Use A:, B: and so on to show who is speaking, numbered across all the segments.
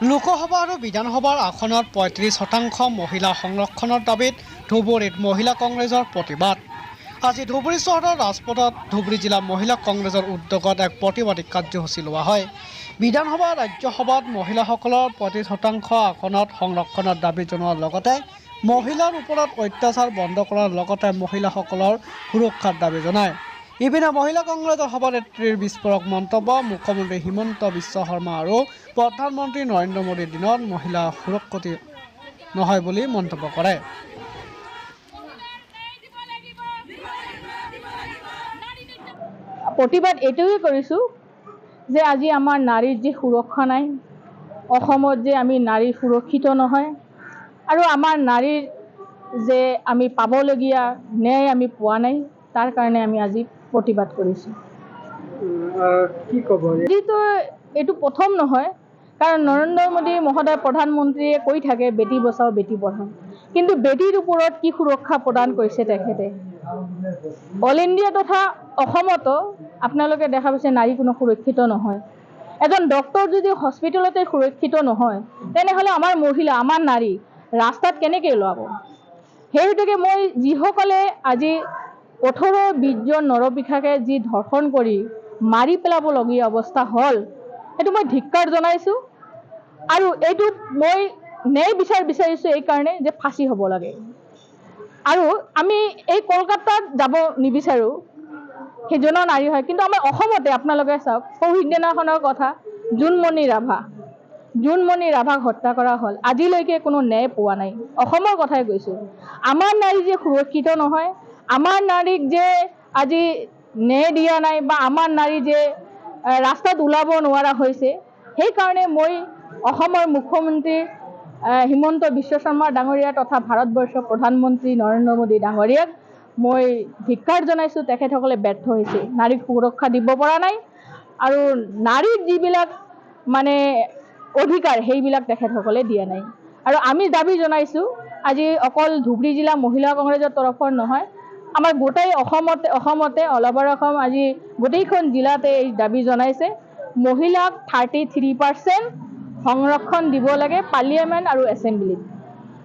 A: লোকসভা আৰু বিধানসভাৰ আসনত ৩৫% মহিলা সংৰক্ষণৰ দাবীত ধুবুৰীত মহিলা কংগ্ৰেছৰ প্ৰতিবাদ। আজি ধুবুৰী চহৰৰ ৰাজপথত ধুবুৰী জিলা মহিলা কংগ্ৰেছৰ উদ্যোগত এক প্ৰতিবাদী কাৰ্যসূচী লোৱা হয়। বিধানসভা ৰাজ্যসভাত মহিলাসকলৰ ৩৫% আসনত সংৰক্ষণৰ দাবী জনোৱাৰ লগতে মহিলাৰ ওপৰত অত্যাচাৰ বন্ধ কৰাৰ লগতে মহিলাসকলৰ সুৰক্ষাৰ দাবী জনায়। ইপিনে মহিলা কংগ্ৰেছৰ সভানেত্ৰীৰ বিস্ফোৰক মন্তব্য, মুখ্যমন্ত্ৰী হিমন্ত বিশ্ব শৰ্মা আৰু প্ৰধানমন্ত্ৰী নৰেন্দ্ৰ মোদীৰ দিনত মহিলা সুৰক্ষিত নহয় বুলি মন্তব্য কৰে।
B: প্ৰতিবাদ এইটোৱে কৰিছোঁ যে আজি আমাৰ নাৰীৰ যি সুৰক্ষা নাই, অসমত যে আমি নাৰী সুৰক্ষিত নহয় আৰু আমাৰ নাৰীৰ যে আমি পাবলগীয়া ন্যায় আমি পোৱা নাই, তাৰ কাৰণে আমি আজি প্ৰতিবাদ কৰিছোঁ।
A: কি ক'ব?
B: যিটো এইটো প্ৰথম নহয়, কাৰণ নৰেন্দ্ৰ মোদী মহোদয় প্ৰধানমন্ত্ৰীয়ে কৈ থাকে বেটি বচাও বেটি পঢ়াও, কিন্তু বেটিৰ ওপৰত কি সুৰক্ষা প্ৰদান কৰিছে তেখেতে? অল ইণ্ডিয়া তথা অসমতো আপোনালোকে দেখা পাইছে নাৰী কোনো সুৰক্ষিত নহয়। এজন ডক্তৰ যদি হস্পিটেলতে সুৰক্ষিত নহয়, তেনেহ'লে আমাৰ মহিলা, আমাৰ নাৰী ৰাস্তাত কেনেকৈ ওলাব? সেই হেতুকে মই যিসকলে আজি 18-20 জন নৰপিশাকে যি ধৰ্ষণ কৰি মাৰি পেলাবলগীয়া অৱস্থা হ'ল, সেইটো মই ধিক্কাৰ জনাইছোঁ। আৰু এইটোত মই ন্যায় বিচাৰিছোঁ এইকাৰণে যে ফাঁচি হ'ব লাগে। আৰু আমি এই কলকাতাত যাব নিবিচাৰোঁ, সেইজনো নাৰী হয়, কিন্তু আমাৰ অসমতে আপোনালোকে চাওক, শহীদ দিনাখনৰ কথা, জোনমণি ৰাভাক হত্যা কৰা হ'ল, আজিলৈকে কোনো ন্যায় পোৱা নাই। অসমৰ কথাই কৈছোঁ। আমাৰ নাৰী যে সুৰক্ষিত নহয়, আমাৰ নাৰীক যে আজি ন্যায় দিয়া নাই বা আমাৰ নাৰী যে ৰাস্তাত ওলাব নোৱাৰা হৈছে, সেইকাৰণে মই অসমৰ মুখ্যমন্ত্ৰী হিমন্ত বিশ্ব শৰ্মা ডাঙৰীয়া তথা ভাৰতবৰ্ষৰ প্ৰধানমন্ত্ৰী নৰেন্দ্ৰ মোদী ডাঙৰীয়াক মই ধিক্কাৰ জনাইছোঁ। তেখেতসকলে ব্যৰ্থ হৈছে, নাৰীক সুৰক্ষা দিব পৰা নাই আৰু নাৰীৰ যিবিলাক মানে অধিকাৰ সেইবিলাক তেখেতসকলে দিয়া নাই। আৰু আমি দাবী জনাইছোঁ, আজি অকল ধুবুৰী জিলা মহিলা কংগ্ৰেছৰ তৰফৰ নহয়, আমাৰ গোটেই অসমতে অল অভাৰ অসম আজি গোটেইখন জিলাতে এই দাবী জনাইছে, মহিলাক 33% সংৰক্ষণ দিব লাগে পাৰ্লিয়ামেণ্ট আৰু এছেম্বলিত।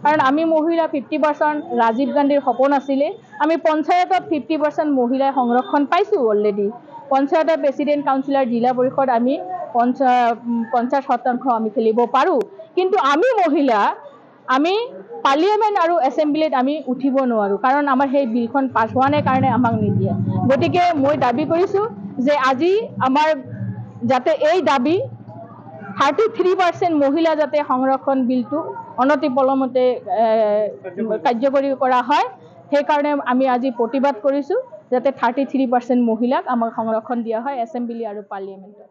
B: কাৰণ আমি মহিলা 50%, ৰাজীৱ গান্ধীৰ সপোন আছিলে, আমি পঞ্চায়তত 50% মহিলাই সংৰক্ষণ পাইছোঁ অলৰেডি। পঞ্চায়তৰ প্ৰেচিডেণ্ট, কাউন্সিলৰ, জিলা পৰিষদ আমি 50% আমি খেলিব পাৰোঁ, কিন্তু আমি মহিলা আমি পাৰ্লিয়ামেণ্ট আৰু এছেম্বলিত আমি উঠিব নোৱাৰোঁ, কাৰণ আমাৰ সেই বিলখন পাছ হোৱা নাই কাৰণে আমাক নিদিয়ে। গতিকে মই দাবী কৰিছোঁ যে আজি আমাৰ যাতে এই দাবী 33% মহিলা যাতে সংৰক্ষণ বিলটো অনতিপলমতে কাৰ্যকৰী কৰা হয়, সেইকাৰণে আমি আজি প্ৰতিবাদ কৰিছোঁ, যাতে 33% মহিলাক আমাক সংৰক্ষণ দিয়া হয় এছেম্বলি আৰু পাৰ্লিয়ামেণ্টত।